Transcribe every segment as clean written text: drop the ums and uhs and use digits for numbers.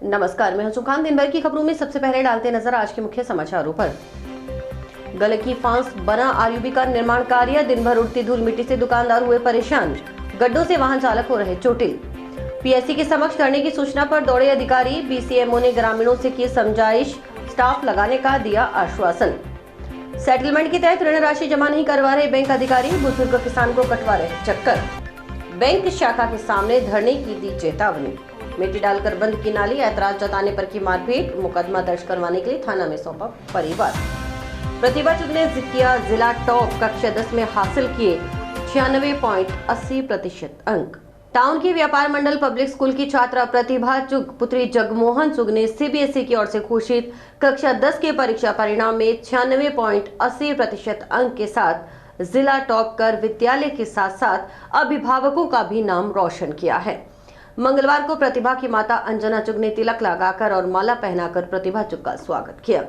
नमस्कार, मैं हूं सुखान। दिन भर की खबरों में सबसे पहले डालते नजर आज के मुख्य समाचारों पर। गले की फांस बना आरयूबी का निर्माण कार्य, दिन भर उड़ती धूल मिट्टी से दुकानदार हुए परेशान, गड्ढों से वाहन चालक हो रहे चोटिल। पीएससी के समक्ष धरने की सूचना पर दौड़े अधिकारी, बीसीएमओ ने ग्रामीणों से की समझाइश, स्टाफ लगाने का दिया आश्वासन। सेटलमेंट के तहत ऋण राशि जमा नहीं करवा रहे बैंक अधिकारी, बुजुर्ग किसान को कटवा रहे चक्कर। बैंक शाखा के सामने धरने की दी चेतावनी, मिट्टी डालकर बंद की नाली, ऐतराज जताने पर की मारपीट, मुकदमा दर्ज करवाने के लिए थाना में सौंपा परिवार। प्रतिभा चुग ने किया जिला टॉप, कक्षा 10 में हासिल किए 96.80% अंक। टाउन की व्यापार मंडल पब्लिक स्कूल की छात्रा प्रतिभा चुग पुत्री जगमोहन चुग ने सीबीएसई की ओर से घोषित कक्षा 10 के परीक्षा परिणाम में 96.80% अंक के साथ जिला टॉप कर विद्यालय के साथ साथ अभिभावकों का भी नाम रोशन किया है। मंगलवार को प्रतिभा की माता अंजना चुग ने तिलक लगाकर और माला पहनाकर प्रतिभा चुग का स्वागत किया।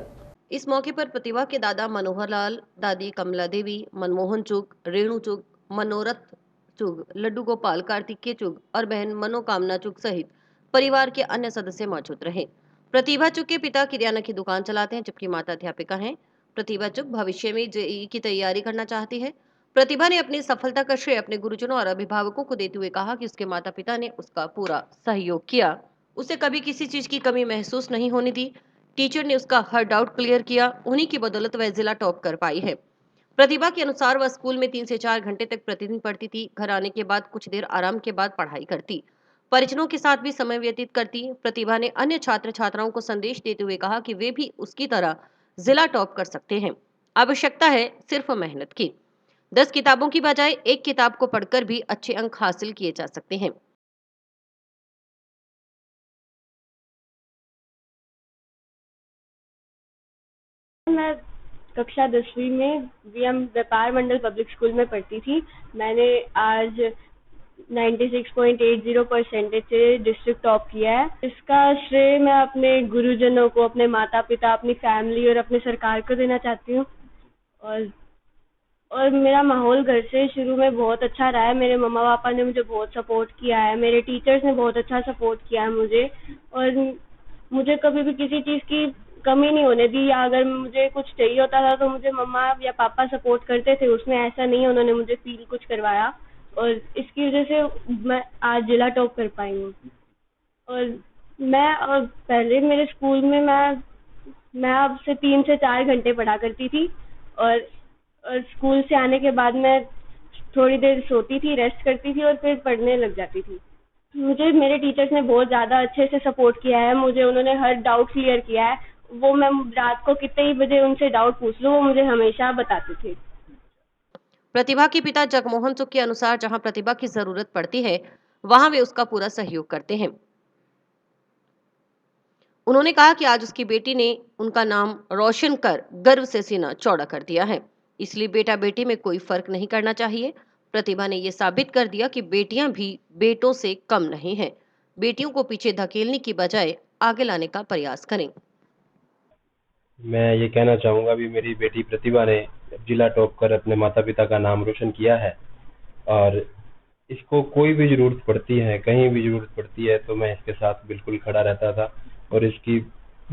इस मौके पर प्रतिभा के दादा मनोहर लाल, दादी कमला देवी, मनमोहन चुग, रेणु चुग, मनोरथ चुग, लड्डू गोपाल, कार्तिकेय चुग और बहन मनोकामना चुग सहित परिवार के अन्य सदस्य मौजूद रहे। प्रतिभा चुग के पिता किराना की दुकान चलाते हैं, जबकि माता अध्यापिका हैं। प्रतिभा चुग भविष्य में जेईई की तैयारी करना चाहती है। प्रतिभा ने अपनी सफलता का श्रेय अपने गुरुजनों और अभिभावकों को देते हुए कहा कि उसके माता पिता ने उसका पूरा सहयोग किया, उसे कभी किसी चीज की कमी महसूस नहीं होने दी। टीचर ने उसका हर डाउट क्लियर किया, उन्हीं की बदौलत वह जिला टॉप कर पाई है। प्रतिभा के अनुसार वह स्कूल में 3 से 4 घंटे तक प्रतिदिन पढ़ती थी। घर आने के बाद कुछ देर आराम के बाद पढ़ाई करती, परिजनों के साथ भी समय व्यतीत करती। प्रतिभा ने अन्य छात्र छात्राओं को संदेश देते हुए कहा कि वे भी उसकी तरह जिला टॉप कर सकते हैं। आवश्यकता है सिर्फ मेहनत की। 10 किताबों की बजाय एक किताब को पढ़कर भी अच्छे अंक हासिल किए जा सकते हैं। मैं कक्षा 10वीं में वीएम व्यापार मंडल पब्लिक स्कूल में पढ़ती थी। मैंने आज 96.80 परसेंटेज से डिस्ट्रिक्ट टॉप किया है। इसका श्रेय मैं अपने गुरुजनों को, अपने माता पिता, अपनी फैमिली और अपने सरकार को देना चाहती हूँ। और मेरा माहौल घर से शुरू में बहुत अच्छा रहा है। मेरे मम्मा पापा ने मुझे बहुत सपोर्ट किया है, मेरे टीचर्स ने बहुत अच्छा सपोर्ट किया है मुझे, और मुझे कभी भी किसी चीज़ की कमी नहीं होने दी, या अगर मुझे कुछ चाहिए होता था तो मुझे मम्मा या पापा सपोर्ट करते थे। उसमें ऐसा नहीं है उन्होंने मुझे फील कुछ करवाया, और इसकी वजह से मैं आज जिला टॉप कर पाई हूँ। और पहले मेरे स्कूल में मैं अब से 3 से 4 घंटे पढ़ा करती थी, और स्कूल से आने के बाद मैं थोड़ी देर सोती थी, रेस्ट करती थी और फिर पढ़ने लग जाती थी। मुझे मेरे टीचर्स ने बहुत ज़्यादा अच्छे से सपोर्ट किया है। मुझे उन्होंने हर डाउट क्लियर किया है। वो मैं रात को कितने ही बजे उनसे डाउट पूछ लूँ, वो मुझे हमेशा बताते थे। प्रतिभा के पिता जगमोहन सुख के अनुसार जहां प्रतिभा की जरूरत पड़ती है, वहां वे उसका पूरा सहयोग करते हैं। उन्होंने कहा कि आज उसकी बेटी ने उनका नाम रोशन कर गर्व से सीना चौड़ा कर दिया है, इसलिए बेटा बेटी में कोई फर्क नहीं करना चाहिए। प्रतिभा ने यह साबित कर दिया कि बेटियां भी बेटों से कम नहीं हैं। बेटियों को पीछे धकेलने की बजाय आगे लाने का प्रयास करें। मैं ये कहना चाहूँगा भी मेरी बेटी प्रतिभा ने जिला टॉप कर अपने माता पिता का नाम रोशन किया है, और इसको कोई भी ज़रूरत पड़ती है, कहीं भी ज़रूरत पड़ती है तो मैं इसके साथ बिल्कुल खड़ा रहता था। और इसकी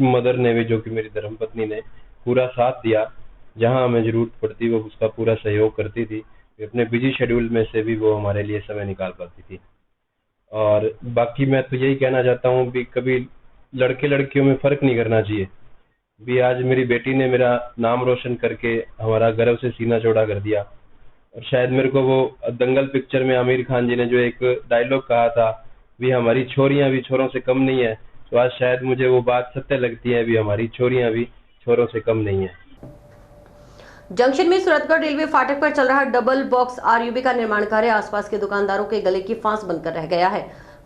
मदर ने भी, जो कि मेरी धर्मपत्नी ने, पूरा साथ दिया। जहाँ हमें ज़रूरत पड़ती वो उसका पूरा सहयोग करती थी। अपने बिजी शेड्यूल में से भी वो हमारे लिए समय निकाल पाती थी। और बाकी मैं तो यही कहना चाहता हूँ भी कभी लड़के लड़कियों में फ़र्क नहीं करना चाहिए। भी आज मेरी बेटी ने मेरा नाम रोशन करके हमारा गर्व से सीना चौड़ा कर दिया। और शायद मेरे को वो दंगल पिक्चर में आमिर खान जी ने जो एक डायलॉग कहा था, भी हमारी छोरियां भी छोरों से कम नहीं है, तो आज शायद मुझे वो बात सत्य लगती है, भी हमारी छोरियां भी छोरों से कम नहीं है। जंक्शन में सूरतगढ़ रेलवे फाटक पर चल रहा डबल बॉक्स आरयूबी का निर्माण कार्य आसपास के दुकानदारों के गले की फांस बनकर रह गया है।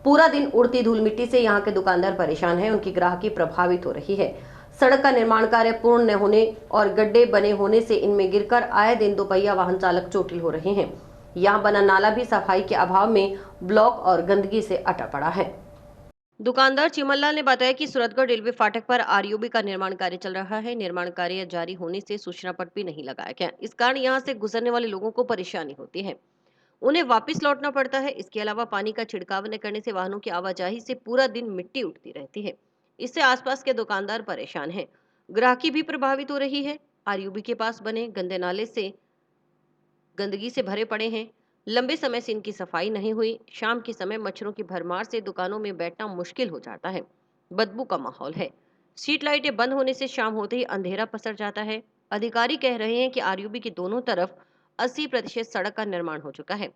पूरा दिन उड़ती धूल मिट्टी से यहाँ के दुकानदार परेशान हैं, उनकी ग्राहकी प्रभावित हो रही है। सड़क का निर्माण कार्य पूर्ण न होने और गड्ढे बने होने से इनमें गिरकर आए दिन दोपहिया वाहन चालक चोटिल हो रहे हैं। यहाँ बना नाला भी सफाई के अभाव में ब्लॉक और गंदगी से अटा पड़ा है। दुकानदार चिमनलाल ने बताया कि सूरतगढ़ रेलवे फाटक पर आरयूबी का निर्माण कार्य चल रहा है। निर्माण कार्य जारी होने से सूचना पट भी नहीं लगाया गया। इस कारण यहां से गुजरने वाले लोगों को परेशानी होती है, उन्हें वापस लौटना पड़ता है। इसके अलावा पानी का छिड़काव न करने से वाहनों की आवाजाही से पूरा दिन मिट्टी उठती रहती है। इससे आसपास के दुकानदार परेशान हैं। ग्राहकी भी प्रभावित हो रही है। आरयूबी के पास बने गंदे नाले से गंदगी से भरे पड़े हैं। लंबे समय से इनकी सफाई नहीं हुई। शाम के समय मच्छरों की भरमार से दुकानों में बैठना मुश्किल हो जाता है। बदबू का माहौल है। स्ट्रीट लाइटें बंद होने से शाम होते ही अंधेरा पसर जाता है। अधिकारी कह रहे हैं कि आरयूबी की दोनों तरफ 80% सड़क का निर्माण हो चुका है।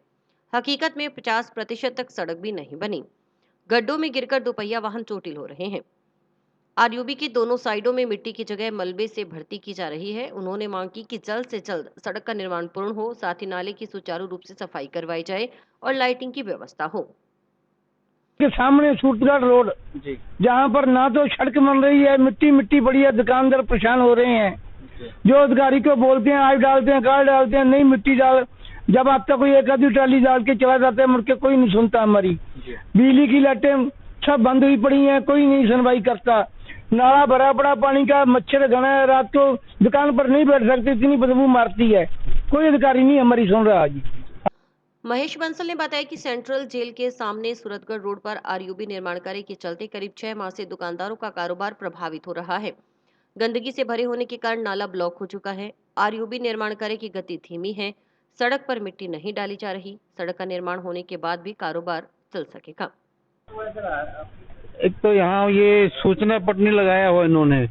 हकीकत में 50% तक सड़क भी नहीं बनी। गड्ढों में गिरकर दोपहिया वाहन चोटिल हो रहे हैं। आरयूबी की दोनों साइडों में मिट्टी की जगह मलबे से भर्ती की जा रही है। उन्होंने मांग की कि जल्द से जल्द सड़क का निर्माण पूर्ण हो, साथ ही नाले की सुचारू रूप से सफाई करवाई जाए और लाइटिंग की व्यवस्था हो। के सामने सूरतगढ़ रोड जी जहाँ पर ना तो सड़क बन रही है, मिट्टी मिट्टी पड़ी है, दुकानदार परेशान हो रहे हैं। जी जो अधिकारी को बोलते हैं आज डालते हैं, कल डालते हैं, नहीं मिट्टी डाल, जब अब तक कोई एक आधी ट्राली डाल के चला जाता है, मुड़ के कोई नहीं सुनता हमारी। जी बिजली की लाइटें सब बंद हुई पड़ी हैं, कोई नहीं सुनवाई करता। नाला भरा पड़ा पानी का, मच्छर घना है, रात को दुकान पर नहीं बैठ सकते, इतनी बदबू मारती है। कोई अधिकारी नहीं हमारी सुन रहा जी। महेश बंसल ने बताया कि सेंट्रल जेल के सामने सूरतगढ़ रोड पर आरयूबी निर्माण कार्य के चलते करीब 6 माह से दुकानदारों का कारोबार प्रभावित हो रहा है। गंदगी से भरे होने के कारण नाला ब्लॉक हो चुका है। आरयूबी निर्माण कार्य की गति धीमी है। सड़क पर मिट्टी नहीं डाली जा रही। सड़क का निर्माण होने के बाद भी कारोबार चल सकेगा। एक तो यहाँ ये सूचना पटनी लगाया हुआ इन्होंने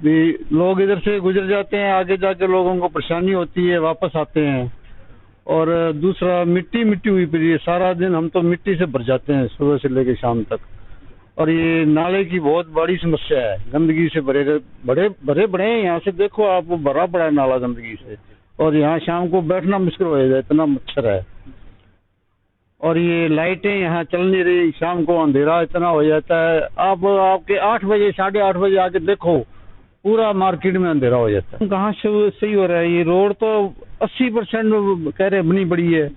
भी, लोग इधर से गुजर जाते हैं, आगे जाके लोगों को परेशानी होती है, वापस आते हैं। और दूसरा मिट्टी मिट्टी हुई पड़ी है, सारा दिन हम तो मिट्टी से भर जाते हैं सुबह से लेकर शाम तक। और ये नाले की बहुत बड़ी समस्या है, गंदगी से भरे बड़े भरे बड़े हैं। यहाँ से देखो आप, भरा पड़ा है नाला गंदगी से, और यहाँ शाम को बैठना मुश्किल हो जाता है, इतना मच्छर है। और ये लाइटें यहाँ चल नहीं रही, शाम को अंधेरा इतना हो जाता है। आप आपके 8 बजे 8:30 बजे आके देखो, पूरा मार्केट में अंधेरा हो जाता है। कहाँ से सही हो रहा है? ये रोड तो 80% कह रहे बनी बड़ी है,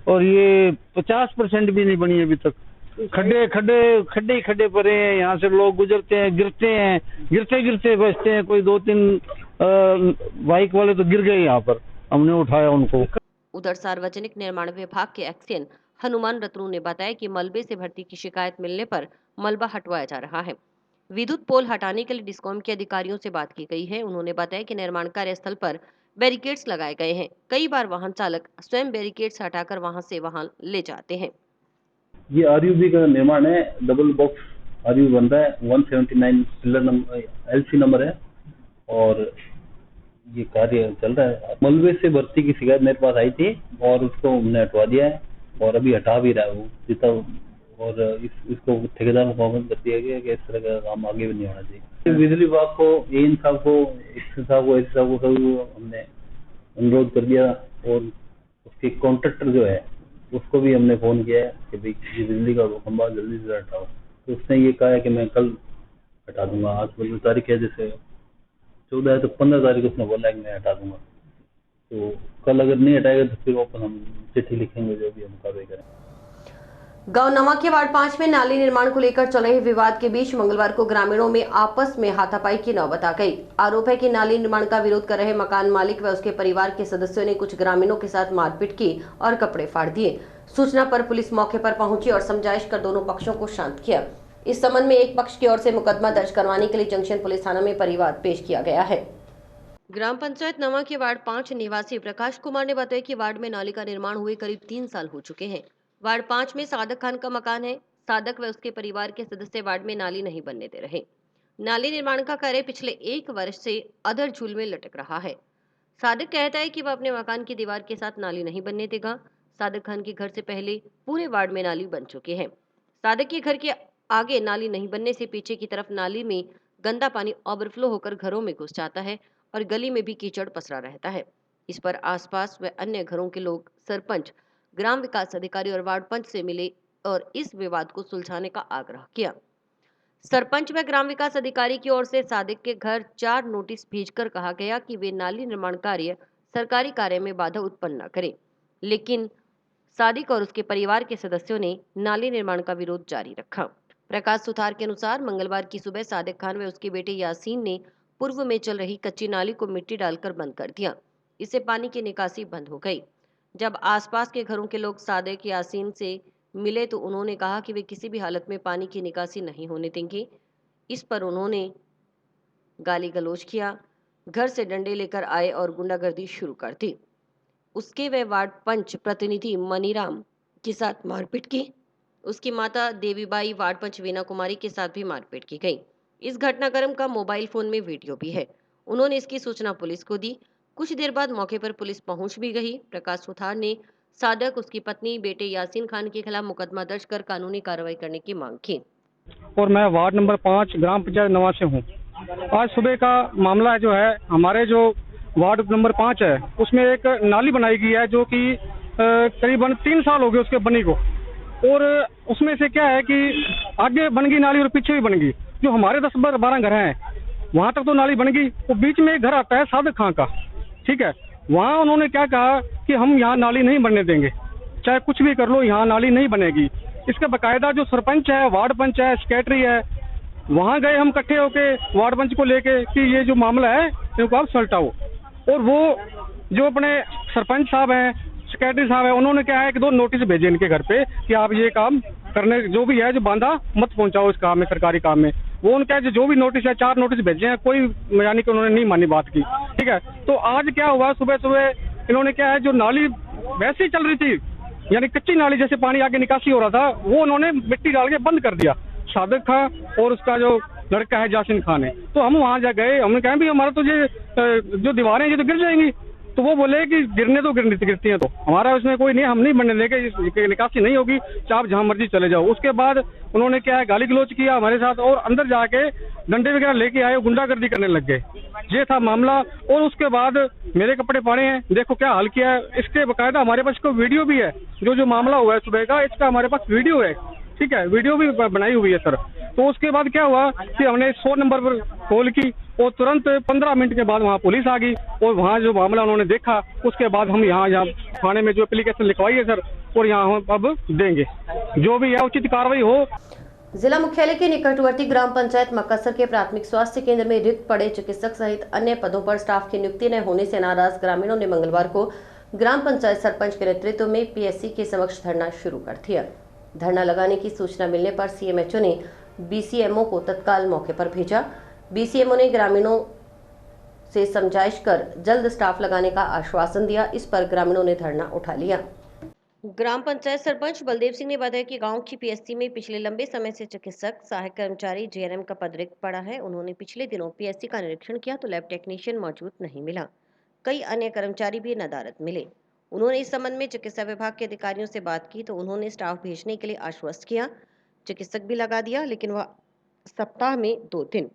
और ये 50% भी नहीं बनी अभी तक। खड्डे खड्डे खड्डे ही खड्डे पड़े हैं, यहाँ से लोग गुजरते हैं, गिरते हैं, गिरते गिरते बचते हैं। कोई 2-3 बाइक वाले तो गिर गए यहाँ पर, हमने उठाया उनको। उधर सार्वजनिक निर्माण विभाग के एक्सियन हनुमान रत्नू ने बताया कि मलबे से भर्ती की शिकायत मिलने पर मलबा हटवाया जा रहा है। विद्युत पोल हटाने के लिए डिस्कॉम के अधिकारियों से बात की गई है। उन्होंने बताया कि निर्माण कार्य स्थल पर बैरिकेड्स लगाए गए हैं। कई बार वाहन चालक स्वयं बैरिकेड्स हटाकर वहां से वाहन ले जाते हैं। ये आरयूबी का निर्माण है, डबल बॉक्स आरयूबी बन रहा है, 179 पिलर नंबर एलसी नंबर है, और ये कार्य चल रहा है। मलबे से भर्ती की शिकायत मेरे पास आई थी और उसको हमने हटवा दिया है, और अभी हटा भी रहा है वो जितना। और इसको ठेकेदार को पाबंद कर दिया गया कि इस तरह का काम आगे भी नहीं होना चाहिए। बिजली विभाग को, एएन साहब को, एसपी साहब को, एसपी साहब को सभी हमने अनुरोध कर दिया, और उसके कॉन्ट्रैक्टर जो है उसको भी हमने फोन किया है कि भाई ये बिजली का खंभा जल्दी से हटाओ। तो उसने ये कहा है कि मैं कल हटा दूंगा। आज 15 तारीख है, जैसे 14 है तो 15 तारीख उसने बोला है कि मैं हटा दूंगा। तो कल अगर नहीं हटाएगा तो फिर वापस हम चिट्ठी लिखेंगे, जो भी हम कार्रवाई करें। गांव नवा के वार्ड 5 में नाली निर्माण को लेकर चल रहे विवाद के बीच मंगलवार को ग्रामीणों में आपस में हाथापाई की नौबत आ गई। आरोप है कि नाली निर्माण का विरोध कर रहे मकान मालिक व उसके परिवार के सदस्यों ने कुछ ग्रामीणों के साथ मारपीट की और कपड़े फाड़ दिए। सूचना पर पुलिस मौके पर पहुंची और समझाइश कर दोनों पक्षों को शांत किया। इस संबंध में एक पक्ष की ओर से मुकदमा दर्ज करवाने के लिए जंक्शन पुलिस थाना में परिवाद पेश किया गया है। ग्राम पंचायत नवा के वार्ड 5 निवासी प्रकाश कुमार ने बताया कि वार्ड में नाली का निर्माण हुए करीब 3 साल हो चुके हैं। वार्ड 5 में सादक खान का मकान है। सादक व उसके परिवार के सदस्य वार्ड में नाली नहीं बनने दे रहे। नाली निर्माण का कार्य पिछले 1 वर्ष से अधर झूल में लटक रहा है। सादक कहता है कि वह अपने मकान की दीवार के साथ नाली नहीं बनने देगा। सादक खान के घर से पहले पूरे वार्ड में नाली बन चुके हैं। सादक के घर के आगे नाली नहीं बनने से पीछे की तरफ नाली में गंदा पानी ओवरफ्लो होकर घरों में घुस जाता है और गली में भी कीचड़ पसरा रहता है। इस पर आसपास व अन्य घरों के लोग सरपंच, ग्राम विकास अधिकारी और वार्ड पंच से मिले और इस विवाद को सुलझाने का आग्रह किया। सरपंच व ग्राम विकास अधिकारी की ओर से सादिक के घर 4 नोटिस भेजकर कहा गया कि वे नाली निर्माण कार्य सरकारी कार्य में बाधा उत्पन्न न करें, लेकिन सादिक और उसके परिवार के सदस्यों ने नाली निर्माण का विरोध जारी रखा। प्रकाश सुथार के अनुसार मंगलवार की सुबह सादिक खान व उसके बेटे यासीन ने पूर्व में चल रही कच्ची नाली को मिट्टी डालकर बंद कर दिया। इससे पानी की निकासी बंद हो गई। जब आसपास के घरों के लोग सादिक यासीन से मिले तो उन्होंने कहा कि वे किसी भी हालत में पानी की निकासी नहीं होने देंगे। इस पर उन्होंने गाली गलौज किया, घर से डंडे लेकर आए और गुंडागर्दी शुरू कर दी। उसके वे वार्ड पंच प्रतिनिधि मनीराम के साथ मारपीट की। उसकी माता देवीबाई, वार्ड पंच वीना कुमारी के साथ भी मारपीट की गई। इस घटनाक्रम का मोबाइल फोन में वीडियो भी है। उन्होंने इसकी सूचना पुलिस को दी। कुछ देर बाद मौके पर पुलिस पहुंच भी गई। प्रकाश सुथार ने सादक, उसकी पत्नी, बेटे यासीन खान के खिलाफ मुकदमा दर्ज कर कानूनी कार्रवाई करने की मांग की। और मैं वार्ड नंबर 5 ग्राम पंचायत नवा से हूँ। आज सुबह का मामला जो है, हमारे जो वार्ड नंबर 5 है उसमें एक नाली बनाई गई है जो कि करीबन 3 साल हो गए उसके बनी को। और उसमें से क्या है कि आगे बन गई नाली और पीछे भी बन गई। जो हमारे 10-12 घर हैं वहाँ तक तो नाली बन गई, वो बीच में एक घर आता है सादक खां का, ठीक है। वहाँ उन्होंने क्या कहा कि हम यहाँ नाली नहीं बनने देंगे, चाहे कुछ भी कर लो, यहाँ नाली नहीं बनेगी। इसका बकायदा जो सरपंच है, वार्ड पंच है, सेक्रेटरी है, वहाँ गए हम इकट्ठे होके वार्ड पंच को लेके कि ये जो मामला है इनको आप सलटाओ। और वो जो अपने सरपंच साहब हैं, सेक्रेटरी साहब है, उन्होंने क्या है कि 2 नोटिस भेजे इनके घर पे कि आप ये काम करने, जो भी है जो बांधा मत पहुंचाओ इस काम में, सरकारी काम में। वो उनका जो भी नोटिस है, 4 नोटिस भेजे हैं, कोई यानी कि उन्होंने नहीं मानी बात की, ठीक है। तो आज क्या हुआ, सुबह सुबह इन्होंने क्या है, जो नाली वैसे ही चल रही थी, यानी कच्ची नाली जैसे पानी आगे निकासी हो रहा था, वो उन्होंने मिट्टी डाल के बंद कर दिया, सादक खां और उसका जो लड़का है यासीन खान ने। तो हम वहाँ जा गए, हमने कहा भी हमारा तो ये जो दीवारें ये तो गिर जाएंगी। तो वो बोले कि गिरने तो गिरती हैं, तो हमारा उसमें कोई नहीं, हम नहीं बनने देंगे, निकासी नहीं होगी, चाहे आप जहाँ मर्जी चले जाओ। उसके बाद उन्होंने क्या है, गाली गलौज किया हमारे साथ और अंदर जाके डंडे वगैरह लेके आए, गुंडागर्दी करने लग गए। ये था मामला। और उसके बाद मेरे कपड़े फाड़े हैं, देखो क्या हाल किया है। इसके बकायदा हमारे पास कोई वीडियो भी है, जो मामला हुआ है सुबह का, इसका हमारे पास वीडियो है, ठीक है, वीडियो भी बनाई हुई है सर। तो उसके बाद क्या हुआ कि हमने 100 नंबर पर कॉल की और तुरंत 15 मिनट के बाद वहाँ पुलिस आ गई और वहाँ जो मामला उन्होंने देखा, उसके बाद हम यहाँ थाने में जो एप्लीकेशन लिखवाई है सर, और यहाँ हम अब देंगे, जो भी है उचित कार्रवाई हो। जिला मुख्यालय के निकटवर्ती ग्राम पंचायत मक्कासर के प्राथमिक स्वास्थ्य केंद्र में रिक्त पड़े चिकित्सक सहित अन्य पदों पर स्टाफ की नियुक्ति न होने से नाराज ग्रामीणों ने मंगलवार को ग्राम पंचायत सरपंच के नेतृत्व में पीएससी के समक्ष धरना शुरू कर दिया। धरना लगाने की सूचना मिलने पर सीएमएचओ ने बीसीएमओ को तत्काल मौके पर भेजा। बीसीएमओ ने ग्रामीणों से समझाइश कर जल्द स्टाफ लगाने का आश्वासन दिया। इस पर ग्रामीणों ने धरना उठा लिया। ग्राम पंचायत सरपंच बलदेव सिंह ने बताया कि गांव की पीएससी में पिछले लंबे समय से चिकित्सक, सहायक कर्मचारी, जेएनएम का पद रिक्त पड़ा है। उन्होंने पिछले दिनों पीएससी का निरीक्षण किया तो लैब टेक्नीशियन मौजूद नहीं मिला, कई अन्य कर्मचारी भी नदारद मिले। उन्होंने इस संबंध में चिकित्सा विभाग के अधिकारियों से बात की तो उन्होंने स्टाफ भेजने के लिए आश्वस्त किया। चिकित्सक भी लगा दिया, लेकिन वह सप्ताह में 2 दिन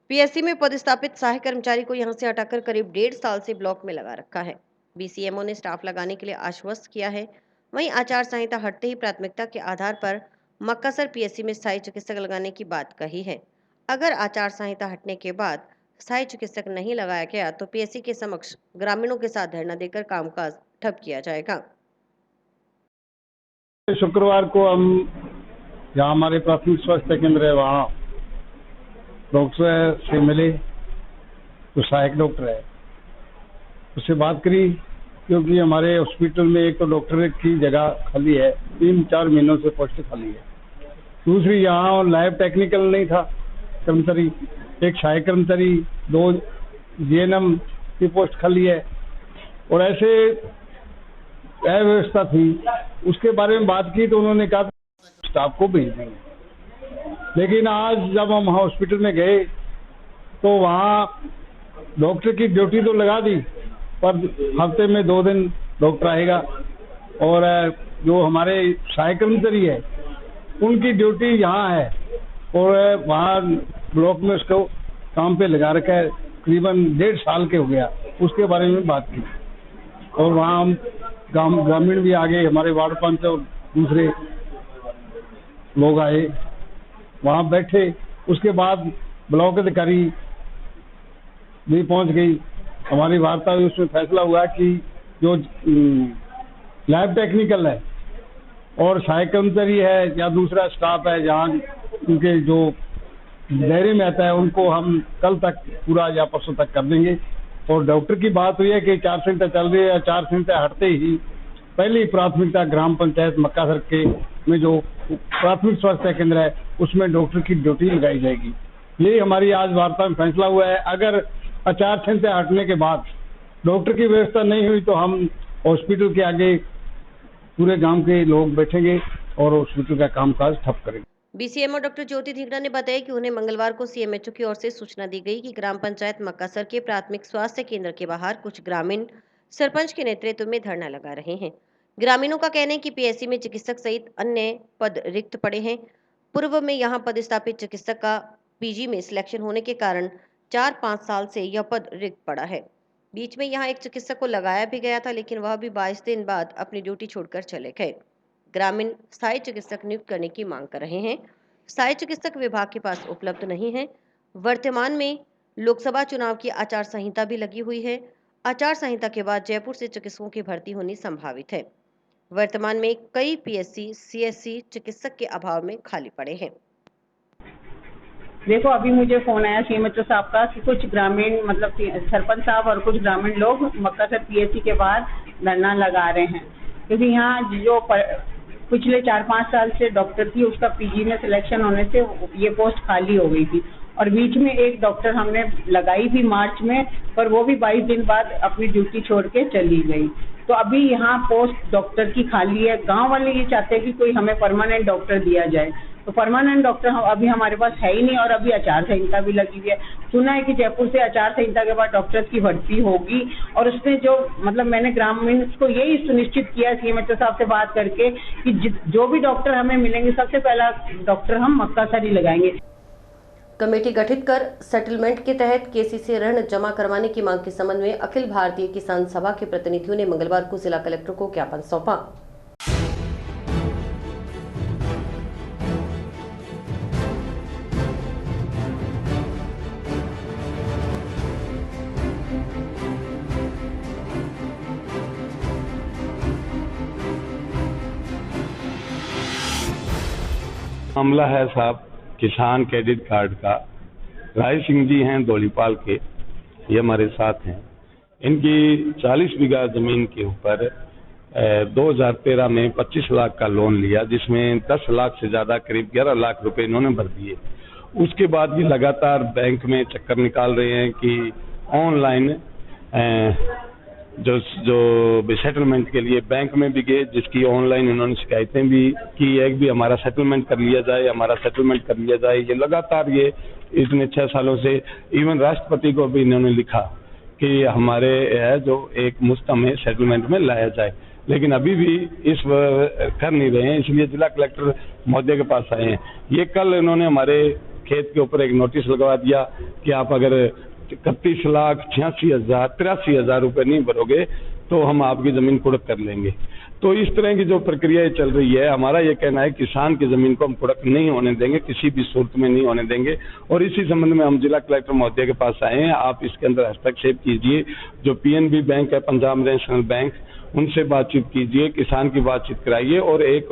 पीएससी में पदस्थापित सहायक कर्मचारी को यहां से हटाकर करीब 1.5 साल से ब्लॉक में लगा रखा है। बीसीएमओ ने स्टाफ लगाने के लिए आश्वस्त किया है। वहीं आचार संहिता हटते ही प्राथमिकता के आधार पर मक्कासर पीएससी में स्थायी चिकित्सक लगाने की बात कही है। अगर आचार संहिता हटने के बाद स्थायी चिकित्सक नहीं लगाया गया तो पीएससी के समक्ष ग्रामीणों के साथ धरना देकर कामकाज ठप किया जाएगा। शुक्रवार को हम जहाँ हमारे प्राथमिक स्वास्थ्य केंद्र है वहाँ डॉक्टर से मिले, तो सहायक डॉक्टर है, उससे बात करी, क्योंकि हमारे हॉस्पिटल में एक तो डॉक्टर की जगह खाली है, 3-4 महीनों से पोस्ट खाली है। दूसरी यहाँ लैब टेक्निकल नहीं था कर्मचारी, एक सहायक कर्मचारी, 2 जेएनएम की पोस्ट खाली है, और ऐसे अव्यवस्था थी। उसके बारे में बात की तो उन्होंने कहा स्टाफ को भेज देंगे। लेकिन आज जब हम हॉस्पिटल में गए तो वहाँ डॉक्टर की ड्यूटी तो लगा दी, पर हफ्ते में 2 दिन डॉक्टर आएगा, और जो हमारे सहायक कर्मचारी है उनकी ड्यूटी यहाँ है, और वहाँ ब्लॉक में उसको काम पे लगा रखा है, करीबन 1.5 साल के हो गया। उसके बारे में बात की और वहाँ हम ग्रामीण भी आ गए, हमारे वार्ड पंच और दूसरे लोग आए, वहाँ बैठे। उसके बाद ब्लॉक अधिकारी भी पहुँच गई, हमारी वार्ता हुई, उसमें फैसला हुआ कि जो लैब टेक्निकल है और सहायक कर्मचारी है या दूसरा स्टाफ है जहाँ उनके जो दायरे में आता है उनको हम कल तक पूरा या परसों तक कर देंगे। और डॉक्टर की बात हुई है कि आचार संहिता चल रही है, आचार संहिता हटते ही पहली प्राथमिकता ग्राम पंचायत मक्कासर के में जो प्राथमिक स्वास्थ्य केंद्र है उसमें डॉक्टर की ड्यूटी लगाई जाएगी। यही हमारी आज वार्ता में फैसला हुआ है। अगर आचार संहिता हटने के बाद डॉक्टर की व्यवस्था नहीं हुई तो हम हॉस्पिटल के आगे पूरे गांव के लोग बैठेंगे और हॉस्पिटल का कामकाज ठप करेंगे। बीसीएमओ डॉक्टर ज्योति धिंगड़ा ने बताया कि उन्हें मंगलवार को सीएमएचओ की ओर से सूचना दी गई कि ग्राम पंचायत मक्कासर के प्राथमिक स्वास्थ्य केंद्र के बाहर कुछ ग्रामीण सरपंच के नेतृत्व में धरना लगा रहे हैं। ग्रामीणों का कहना है कि पीएससी में चिकित्सक सहित अन्य पद रिक्त पड़े हैं। पूर्व में यहां पदस्थापित चिकित्सक का पीजी में सिलेक्शन होने के कारण 4-5 साल से यह पद रिक्त पड़ा है। बीच में यहां एक चिकित्सक को लगाया भी गया था, लेकिन वह भी 22 दिन बाद अपनी ड्यूटी छोड़कर चले गए। ग्रामीण स्थायी चिकित्सक नियुक्त करने की मांग कर रहे हैं। स्थायी चिकित्सक विभाग के पास उपलब्ध नहीं है। वर्तमान में लोकसभा चुनाव की आचार संहिता भी लगी हुई है। आचार संहिता के बाद जयपुर से चिकित्सकों की भर्ती होनी संभावित है। वर्तमान में कई पीएससी, सीएससी चिकित्सक के अभाव में खाली पड़े हैं। देखो, अभी मुझे फोन आया सीएमएचओ साहब का कि कुछ ग्रामीण मतलब सरपंच साहब और कुछ ग्रामीण लोग मक्कासर पीएससी के बाद धरना लगा रहे हैं, क्योंकि यहाँ जो पिछले 4-5 साल से डॉक्टर थी उसका पीजी में सिलेक्शन होने से ये पोस्ट खाली हो गई थी। और बीच में एक डॉक्टर हमने लगाई भी मार्च में, पर वो भी 22 दिन बाद अपनी ड्यूटी छोड़ के चली गई। तो अभी यहाँ पोस्ट डॉक्टर की खाली है। गांव वाले ये चाहते हैं कि कोई हमें परमानेंट डॉक्टर दिया जाए, तो परमानेंट डॉक्टर अभी हमारे पास है ही नहीं। और अभी आचार संहिता भी लगी हुई है। सुना है कि जयपुर से आचार संहिता के बाद डॉक्टर्स की भर्ती होगी, और उसने जो मतलब मैंने ग्रामीण को यही सुनिश्चित किया सीएमएचओ साहब से बात करके कि जो भी डॉक्टर हमें मिलेंगे सबसे पहला डॉक्टर हम मक्कासर ही लगाएंगे। कमेटी गठित कर सेटलमेंट के तहत केसीसी ऋण जमा करवाने की मांग के संबंध में अखिल भारतीय किसान सभा के प्रतिनिधियों ने मंगलवार को जिला कलेक्टर को ज्ञापन सौंपा। मामला है साहब किसान क्रेडिट कार्ड का। राय सिंह जी हैं धौलीपाल के, ये हमारे साथ हैं। इनकी 40 बीघा जमीन के ऊपर 2013 में 25 लाख का लोन लिया, जिसमें 10 लाख से ज्यादा करीब 11 लाख रुपए इन्होंने भर दिए। उसके बाद भी लगातार बैंक में चक्कर निकाल रहे हैं कि ऑनलाइन जो सेटलमेंट के लिए बैंक में भी गए, जिसकी ऑनलाइन इन्होंने शिकायतें भी की, एक भी हमारा सेटलमेंट कर लिया जाए, हमारा सेटलमेंट कर लिया जाए। ये लगातार ये इतने 6 सालों से इवन राष्ट्रपति को भी इन्होंने लिखा कि हमारे है जो एक मुस्तम है सेटलमेंट में लाया जाए, लेकिन अभी भी इस कर नहीं रहे हैं। इसलिए जिला कलेक्टर महोदय के पास आए हैं। ये कल इन्होंने हमारे खेत के ऊपर एक नोटिस लगवा दिया कि आप अगर 31,86,000 रुपए नहीं भरोगे तो हम आपकी जमीन कुड़क कर लेंगे। तो इस तरह की जो प्रक्रिया चल रही है, हमारा ये कहना है किसान की जमीन को हम कुड़क नहीं होने देंगे, किसी भी सूरत में नहीं होने देंगे। और इसी संबंध में हम जिला कलेक्टर महोदय के पास आए हैं। आप इसके अंदर हस्तक्षेप कीजिए। जो पीएनबी बैंक है, पंजाब नेशनल बैंक, उनसे बातचीत कीजिए, किसान की बातचीत कराइए और एक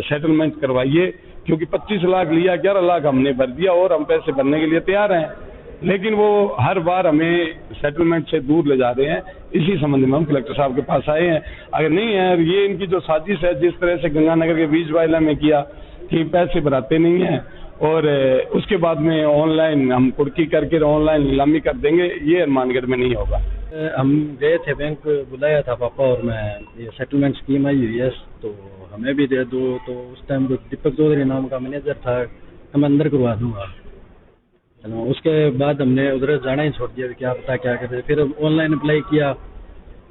सेटलमेंट करवाइए, क्योंकि 25 लाख लिया, 11 लाख हमने भर दिया और हम पैसे भरने के लिए तैयार हैं, लेकिन वो हर बार हमें सेटलमेंट से दूर ले जा रहे हैं। इसी संबंध में हम कलेक्टर साहब के पास आए हैं। अगर नहीं है, ये इनकी जो साजिश है, जिस तरह से गंगानगर के बीच वायला में किया कि पैसे भराते नहीं हैं और उसके बाद में ऑनलाइन हम कुर्की करके ऑनलाइन नीलामी कर देंगे, ये हनुमानगढ़ में नहीं होगा। हम गए थे, बैंक बुलाया था पापा और मैं, ये सेटलमेंट स्कीम आई हुई है तो हमें भी दे दो। तो उस टाइम दीपक चौधरी नाम का मैनेजर था, मैं अंदर करवा दूंगा। उसके बाद हमने उधर जाना ही छोड़ दिया, क्या पता क्या करते। फिर ऑनलाइन अप्लाई किया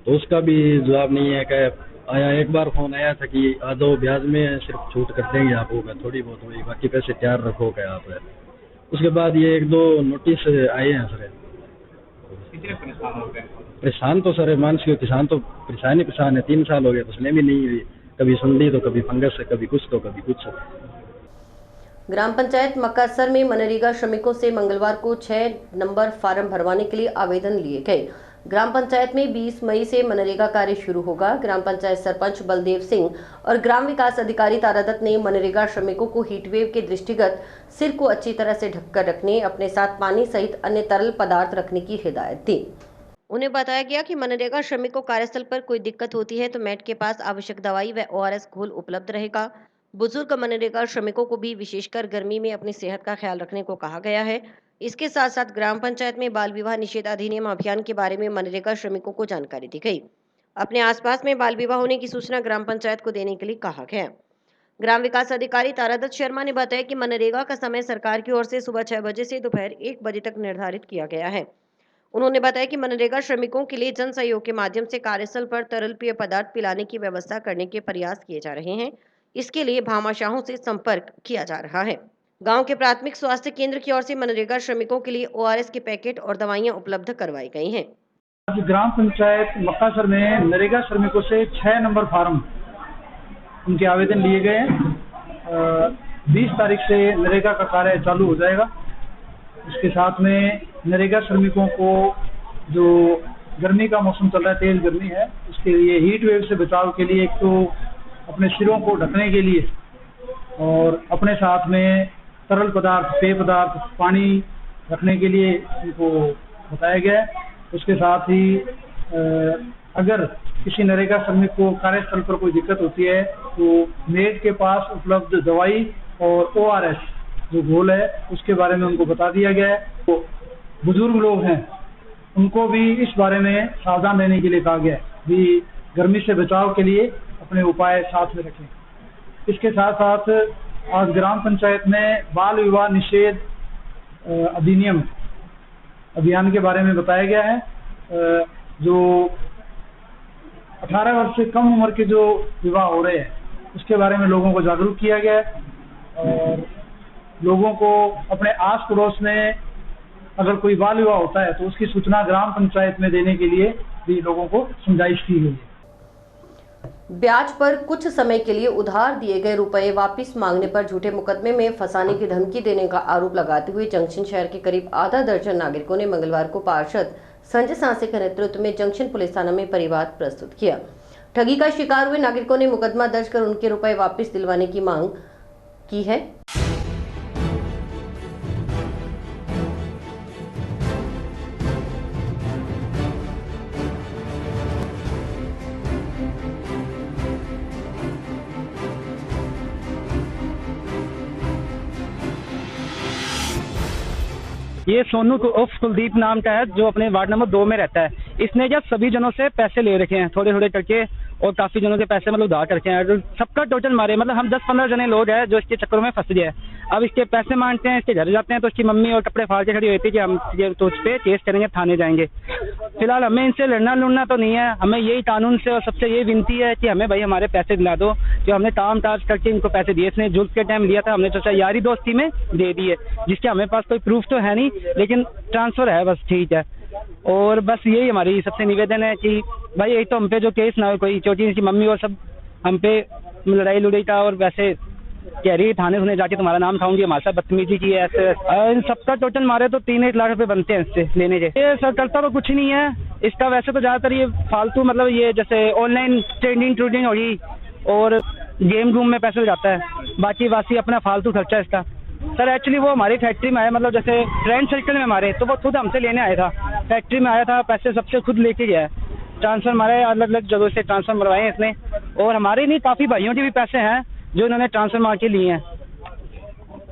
तो उसका भी जवाब नहीं है। क्या आया, एक बार फोन आया था कि आधो ब्याज में सिर्फ छूट कर देंगे आप, होगा थोड़ी बहुत हुई, बाकी पैसे तैयार रखोगे आप। उसके बाद ये 1-2 नोटिस आए हैं सर। परेशान तो सर मानसिक किसान तो परेशान है। 3 साल हो गए, फसलें भी नहीं हुई, कभी सुंडी तो कभी फंगस है, कभी कुछ तो कभी कुछ। ग्राम पंचायत मक्कासर में मनरेगा श्रमिकों से मंगलवार को 6 नंबर फार्म भरवाने के लिए आवेदन लिए गए। ग्राम पंचायत में 20 मई से मनरेगा कार्य शुरू होगा। ग्राम पंचायत सरपंच बलदेव सिंह और ग्राम विकास अधिकारी तारादत्त ने मनरेगा श्रमिकों को हीटवेव के दृष्टिगत सिर को अच्छी तरह से ढककर रखने, अपने साथ पानी सहित अन्य तरल पदार्थ रखने की हिदायत दी। उन्हें बताया गया कि मनरेगा श्रमिक को कार्यस्थल पर कोई दिक्कत होती है तो मैट के पास आवश्यक दवाई व ORS घोल उपलब्ध रहेगा। बुजुर्ग मनरेगा श्रमिकों को भी विशेषकर गर्मी में अपनी सेहत का ख्याल रखने को कहा गया है। इसके साथ साथ ग्राम पंचायत में बाल विवाह निषेध अधिनियम अभियान के बारे में मनरेगा श्रमिकों को जानकारी दी गई। अपने आसपास में बाल विवाह होने की सूचना ग्राम पंचायत को देने के लिए कहा गया। ग्राम विकास अधिकारी तारादत्त शर्मा ने बताया कि मनरेगा का समय सरकार की ओर से सुबह 6 बजे से दोपहर 1 बजे तक निर्धारित किया गया है। उन्होंने बताया कि मनरेगा श्रमिकों के लिए जन सहयोग के माध्यम से कार्यस्थल पर तरल पेय पदार्थ पिलाने की व्यवस्था करने के प्रयास किए जा रहे हैं। इसके लिए भामाशाहों से संपर्क किया जा रहा है। गांव के प्राथमिक स्वास्थ्य केंद्र की ओर से मनरेगा श्रमिकों के लिए ORS के पैकेट और दवाइयां उपलब्ध करवाई गई हैं। आज ग्राम पंचायत मक्कासर में नरेगा श्रमिकों से 6 नंबर फार्म उनके आवेदन लिए गए हैं। 20 तारीख से नरेगा का कार्य चालू हो जाएगा। इसके साथ में नरेगा श्रमिकों को जो गर्मी का मौसम चल रहा है, तेज गर्मी है, उसके लिए हीट वेव से बचाव के लिए एक तो अपने सिरों को ढकने के लिए और अपने साथ में तरल पदार्थ, पेय पदार्थ, पानी रखने के लिए उनको बताया गया है। उसके साथ ही अगर किसी नरेगा श्रमिक को कार्यस्थल पर कोई दिक्कत होती है तो मेड के पास उपलब्ध दवाई और ORS जो घोल है उसके बारे में उनको बता दिया गया है। तो बुजुर्ग लोग हैं उनको भी इस बारे में सावधान रहने के लिए कहा गया है भी गर्मी से बचाव के लिए अपने उपाय साथ में रखें। इसके साथ साथ आज ग्राम पंचायत में बाल विवाह निषेध अधिनियम अभियान के बारे में बताया गया है। जो 18 वर्ष से कम उम्र के जो विवाह हो रहे हैं उसके बारे में लोगों को जागरूक किया गया है और लोगों को अपने आस पड़ोस में अगर कोई बाल विवाह होता है तो उसकी सूचना ग्राम पंचायत में देने के लिए भी लोगों को समझाइश की गई है। ब्याज पर कुछ समय के लिए उधार दिए गए रुपए वापस मांगने पर झूठे मुकदमे में फंसाने की धमकी देने का आरोप लगाते हुए जंक्शन शहर के करीब आधा दर्जन नागरिकों ने मंगलवार को पार्षद संजय सांसे के नेतृत्व में जंक्शन पुलिस थाना में परिवाद प्रस्तुत किया। ठगी का शिकार हुए नागरिकों ने मुकदमा दर्ज कर उनके रुपए वापस दिलवाने की मांग की है। ये सोनू उर्फ कुलदीप नाम का है जो अपने वार्ड नंबर 2 में रहता है। इसने जब सभी जनों से पैसे ले रखे हैं थोड़े थोड़े करके और काफी जनों के पैसे मतलब उधार करके हैं। सबका टोटल मारे मतलब हम 10-15 जने लोग हैं जो इसके चक्करों में फंस गए। अब इसके पैसे मांगते हैं, इसके घर जाते हैं तो इसकी मम्मी और कपड़े फाड़ के खड़ी होती है कि हम तो उस पर केस करेंगे, थाने जाएंगे। फिलहाल हमें इनसे लड़ना तो नहीं है, हमें यही कानून से और सबसे यही विनती है कि हमें भाई हमारे पैसे दिला दो। जो हमने काम टाज करके इनको पैसे दिए, इसने जुल्फ के टाइम लिया था, हमने सोचा यारी दोस्ती में दे दिए, जिसके हमें पास कोई प्रूफ तो है नहीं लेकिन ट्रांसफर है बस, ठीक है। और बस यही हमारी सबसे निवेदन है कि भाई एक तो हम पे जो केस ना हो, कोई छोटी सी मम्मी और सब हम पे लड़ाई का और वैसे कह रही थाने सुने जाके तुम्हारा नाम खाऊंगी, हमारे साथ बदतमीजी की है ऐसे। इन सबका टोटल मारे तो 3-1 लाख रुपए बनते हैं इससे लेने के। ये सर करता तो कुछ नहीं है इसका, वैसे तो ज्यादातर ये फालतू मतलब ये जैसे ऑनलाइन ट्रेडिंग होगी और गेम रूम में पैसे जाता है, बाकी वासी अपना फालतू खर्चा है इसका। सर एक्चुअली वो हमारी फैक्ट्री में आया, मतलब जैसे फ्रेंड सर्कल में हमारे, तो वो खुद हमसे लेने आया था, फैक्ट्री में आया था, पैसे सबसे खुद लेके गया है। ट्रांसफर मारे अलग अलग जगहों से ट्रांसफर मरवाए हैं इसने, और हमारे नहीं काफ़ी भाइयों के भी पैसे हैं जो इन्होंने ट्रांसफर मार के लिए हैं।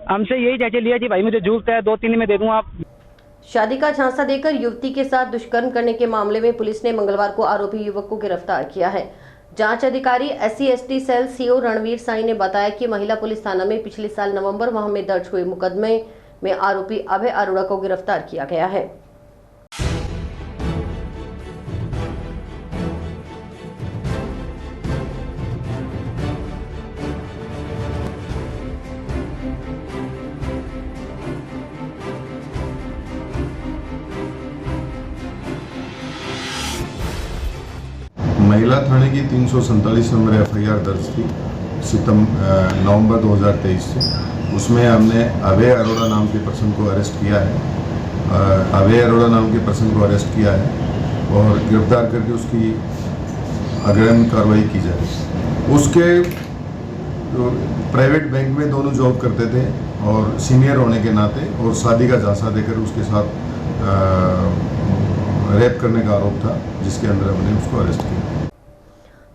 हमसे यही कह के लिया कि भाई मुझे जरूरत है, 2-3 दिन में दे दूँ आप। शादी का झांसा देकर युवती के साथ दुष्कर्म करने के मामले में पुलिस ने मंगलवार को आरोपी युवक को गिरफ्तार किया है। जांच अधिकारी SC/ST cell CO Ranveer Sai ने बताया कि महिला पुलिस थाना में पिछले साल नवंबर माह में दर्ज हुए मुकदमे में आरोपी अभय अरोड़ा को गिरफ्तार किया गया है। महिला थाने की 347 नंबर FIR दर्ज थी नवंबर 2023 से। उसमें हमने अभय अरोड़ा नाम के पर्सन को अरेस्ट किया है, और गिरफ्तार करके उसकी अग्रिम कार्रवाई की जा रही है। उसके प्राइवेट बैंक में दोनों जॉब करते थे और सीनियर होने के नाते और शादी का झांसा देकर उसके साथ रेप करने का आरोप था, जिसके अंदर हमने उसको अरेस्ट किया।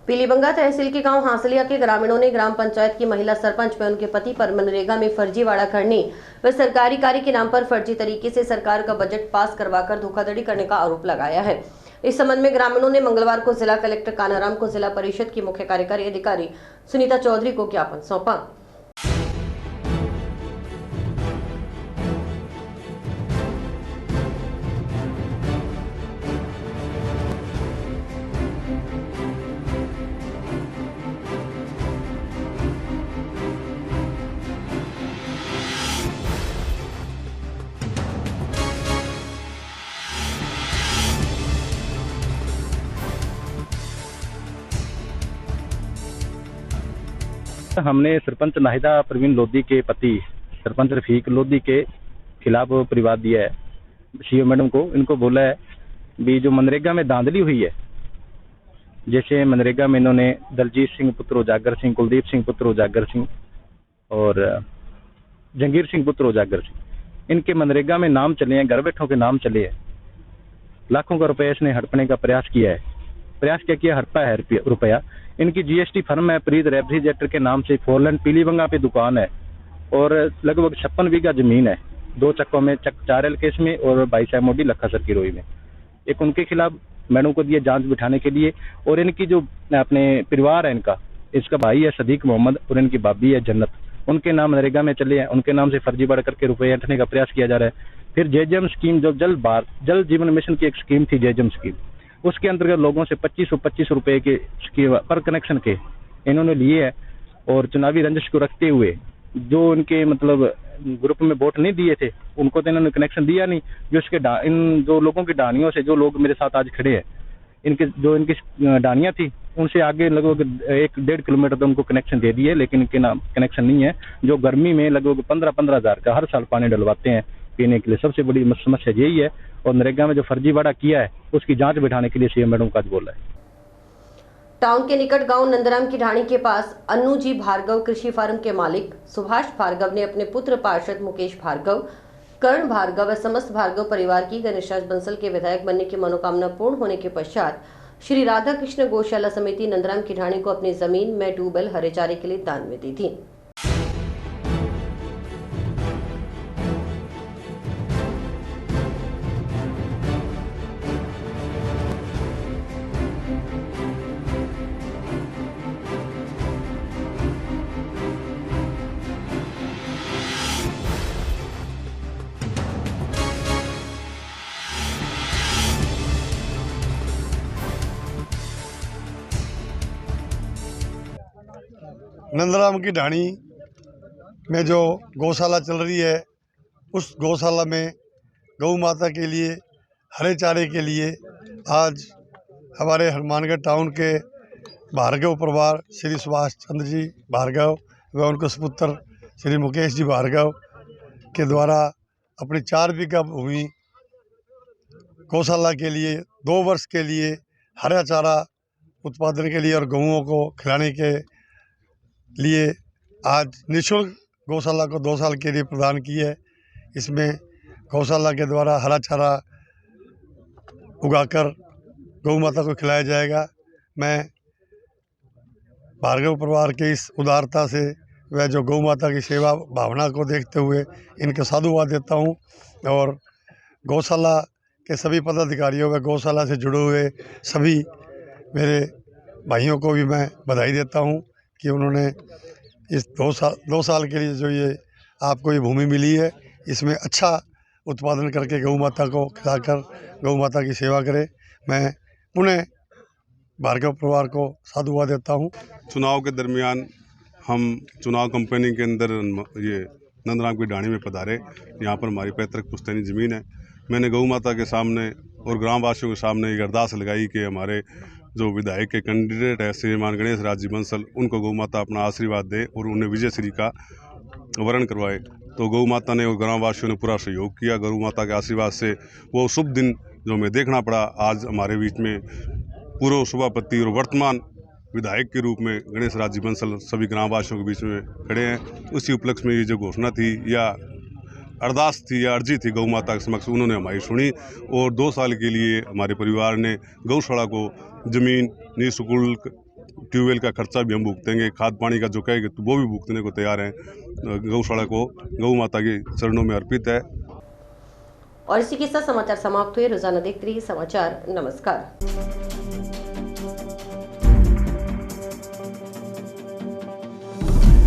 पीलीबंगा तहसील के गांव हांसलिया के ग्रामीणों ने ग्राम पंचायत की महिला सरपंच व उनके पति पर मनरेगा में फर्जीवाड़ा करने व सरकारी कार्य के नाम पर फर्जी तरीके से सरकार का बजट पास करवाकर धोखाधड़ी करने का आरोप लगाया है। इस संबंध में ग्रामीणों ने मंगलवार को जिला कलेक्टर कानाराम को जिला परिषद की मुख्य कार्यकारी अधिकारी सुनीता चौधरी को ज्ञापन सौंपा। हमने सरपंच नाहिदा प्रवीण लोधी के पति सरपंच रफीक लोधी के खिलाफ परिवाद दिया है सीओ मैडम को। इनको बोला है भी जो मनरेगा में धांधली हुई है, जैसे मनरेगा में इन्होंने दलजीत सिंह पुत्र उजागर सिंह, कुलदीप सिंह पुत्र उजागर सिंह और जंगीर सिंह पुत्र उजागर सिंह, इनके मनरेगा में नाम चले हैं, घर बैठों के नाम चले हैं। लाखों का रुपया इसने हड़पने का प्रयास किया है। प्रयास क्या किया, हड़पा है रुपया। इनकी जीएसटी फर्म है प्रीत रेफ्रिजरेटर के नाम से, फोरलैंड पीलीबंगा पे दुकान है और लगभग 56 बीघा जमीन है, 2 चक्कों में, 4L केस में और 22 MOD लखा की रोई में। एक उनके खिलाफ मैडम को दिए जांच बिठाने के लिए। और इनकी जो अपने परिवार है, इसका भाई है सदीक मोहम्मद और इनकी भाभी है जन्नत, उनके नाम नरेगा में चले हैं। उनके नाम से फर्जी बढ़ करके रुपये ऐंठने का प्रयास किया जा रहा है। फिर जेजेम स्कीम, जो जल जीवन मिशन की एक स्कीम थी जेजेम स्कीम, उसके अंतर्गत लोगों से 2525 रुपए के पर कनेक्शन के इन्होंने लिए है। और चुनावी रंजिश को रखते हुए जो इनके मतलब ग्रुप में वोट नहीं दिए थे उनको तो इन्होंने कनेक्शन दिया नहीं। जो इसके इन जो लोगों की डानियों से, जो लोग मेरे साथ आज खड़े हैं, इनकी डानियां थी उनसे आगे लगभग 1-1.5 किलोमीटर तो उनको कनेक्शन दे दिए, लेकिन इनके नाम कनेक्शन नहीं है। जो गर्मी में लगभग 15-15 हज़ार का हर साल पानी डलवाते हैं पीने के लिए। सबसे बड़ी समस्या यही है। और नरेगा में जो फर्जीवाड़ा किया है उसकी जांच बिठाने के लिए सीएम मैडम का बोला है। टाउन के निकट गांव नंदराम की ढाणी के पास अन्नू जी भार्गव कृषि फार्म के मालिक सुभाष भार्गव ने अपने पुत्र पार्षद मुकेश भार्गव, कर्ण भार्गव व समस्त भार्गव परिवार की गणेशराज बंसल के विधायक बनने की मनोकामना पूर्ण होने के पश्चात श्री राधा कृष्ण गौशाला समिति नंदराम की ढाणी को अपनी जमीन में ट्यूबवेल हरे चारे के लिए दान में दी थी। नंदराम की ढाणी में जो गौशाला चल रही है, उस गौशाला में गौ माता के लिए हरे चारे के लिए आज हमारे हनुमानगढ़ टाउन के भार्गव परिवार श्री सुभाष चंद्र जी भार्गव व उनके सुपुत्र श्री मुकेश जी भार्गव के द्वारा अपनी 4 बीघा भूमि गौशाला के लिए 2 वर्ष के लिए हरा चारा उत्पादन के लिए और गऊओं को खिलाने के लिए आज निःशुल्क गौशाला को 2 साल के लिए प्रदान की है। इसमें गौशाला के द्वारा हरा चारा उगाकर गौ माता को खिलाया जाएगा। मैं भार्गव परिवार के इस उदारता से वह जो गौ माता की सेवा भावना को देखते हुए इनके साधुवाद देता हूँ। और गौशाला के सभी पदाधिकारियों व गौशाला से जुड़े हुए सभी मेरे भाइयों को भी मैं बधाई देता हूँ कि उन्होंने इस 2 साल के लिए जो ये आपको ये भूमि मिली है, इसमें अच्छा उत्पादन करके गौ माता को खिलाकर गौ माता की सेवा करें। मैं पुनः भार्गव परिवार को साधुवाद देता हूँ। चुनाव के दरमियान हम चुनाव कंपनी के अंदर ये नंदराम की ढाणी में पधारे। यहाँ पर हमारी पैतृक पुश्तैनी ज़मीन है। मैंने गौ माता के सामने और ग्रामवासियों के सामने एक अरदास लगाई कि हमारे जो विधायक के कैंडिडेट है श्रीमान गणेशराज जी बंसल, उनको गौ माता अपना आशीर्वाद दे और उन्हें विजय श्री का वरण करवाए। तो गौ माता ने और ग्रामवासियों ने पूरा सहयोग किया। गौ माता के आशीर्वाद से वो शुभ दिन जो हमें देखना पड़ा, आज हमारे बीच में पूर्व सभापति और वर्तमान विधायक के रूप में गणेशराज जी बंसल सभी ग्रामवासियों के बीच में खड़े हैं। उसी उपलक्ष्य में ये जो घोषणा थी या अरदास थी या अर्जी थी गौ माता के समक्ष, उन्होंने हमारी सुनी और 2 साल के लिए हमारे परिवार ने गौशाला को ज़मीन निःशुल्क ट्यूबवेल का खर्चा भी हम भुगतेंगे, खाद पानी का जो कहेंगे तो वो भी भुगतने को तैयार हैं। गौशाला को गौ माता के चरणों में अर्पित है। और इसी के साथ समाचार समाप्त हुए। रोजाना देखते रहिए समाचार। नमस्कार।